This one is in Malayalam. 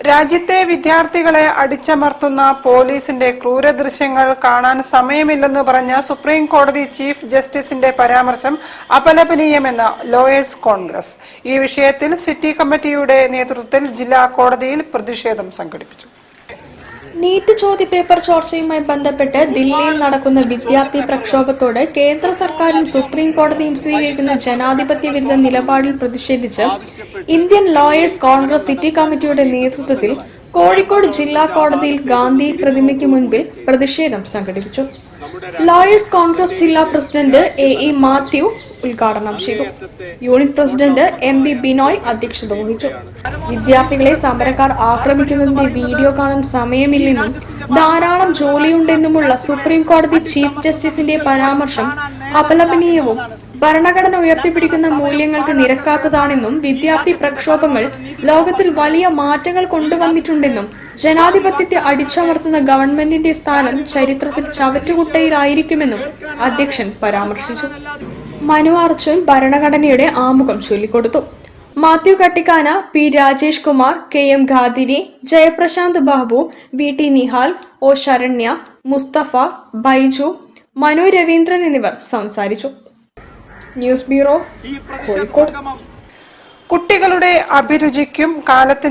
രാജ്യത്തെ വിദ്യാർത്ഥികളെ അടിച്ചമർത്തുന്ന പോലീസിന്റെ ക്രൂരദൃശ്യങ്ങൾ കാണാൻ സമയമില്ലെന്ന് പറഞ്ഞ സുപ്രീം കോടതി ചീഫ് ജസ്റ്റിസിന്റെ പരാമർശം അപലപനീയമെന്ന് ലോയേഴ്സ് കോൺഗ്രസ്. ഈ വിഷയത്തിൽ സിറ്റി കമ്മിറ്റിയുടെ നേതൃത്വത്തിൽ ജില്ലാ കോടതിയിൽ പ്രതിഷേധം സംഘടിപ്പിച്ചു. നീറ്റ് ചോദ്യപേപ്പർ ചോർച്ചയുമായി ബന്ധപ്പെട്ട് ദില്ലിയിൽ നടക്കുന്ന വിദ്യാർത്ഥി പ്രക്ഷോഭത്തോട് കേന്ദ്ര സർക്കാരും സുപ്രീം കോടതിയും സ്വീകരിക്കുന്ന ജനാധിപത്യ വിരുദ്ധ നിലപാടിൽ പ്രതിഷേധിച്ച് ഇന്ത്യൻ ലോയേഴ്സ് കോൺഗ്രസ് സിറ്റി കമ്മിറ്റിയുടെ നേതൃത്വത്തിൽ കോഴിക്കോട് ജില്ലാ കോടതിയിൽ ഗാന്ധി പ്രതിമയ്ക്ക് മുൻപിൽ പ്രതിഷേധം സംഘടിപ്പിച്ചു. ലോയേഴ്സ് കോൺഗ്രസ് ജില്ലാ പ്രസിഡന്റ് എ മാത്യു ഉദ്ഘാടനം ചെയ്തു. യൂണിറ്റ് പ്രസിഡന്റ് MB ബിനോയ് അധ്യക്ഷത വഹിച്ചു. വിദ്യാർത്ഥികളെ സമരക്കാർ ആക്രമിക്കുന്നതിന്റെ വീഡിയോ കാണാൻ സമയമില്ലെന്നും ധാരാളം ജോലിയുണ്ടെന്നുമുള്ള സുപ്രീം കോടതി ചീഫ് ജസ്റ്റിസിന്റെ പരാമർശം അപലപനീയവും ഭരണഘടന ഉയർത്തിപ്പിടിക്കുന്ന മൂല്യങ്ങൾക്ക് നിരക്കാത്തതാണെന്നും വിദ്യാർത്ഥി പ്രക്ഷോഭങ്ങൾ ലോകത്തിൽ വലിയ മാറ്റങ്ങൾ കൊണ്ടുവന്നിട്ടുണ്ടെന്നും ജനാധിപത്യത്തെ അടിച്ചമർത്തുന്ന ഗവൺമെന്റിന്റെ സ്ഥാനം ചരിത്രത്തിൽ ചവറ്റുകുട്ടയിലായിരിക്കുമെന്നും അധ്യക്ഷൻ പരാമർശിച്ചു. മനു അർജുൻ ഭരണഘടനയുടെ ആമുഖം ചൊല്ലിക്കൊടുത്തു. Mathew Kattikkana, P Rajesh Kumar, KM Qadiri, Jayaprasanth Babu, VT Nihal, O Saranya, Mustafa, Baiju, Manu Raveendran എന്നിവർ സംസാരിച്ചു. News bureau, Kozhikode. കുട്ടികളുടെ അഭിരുചിക്കും കാലത്തിന്റെ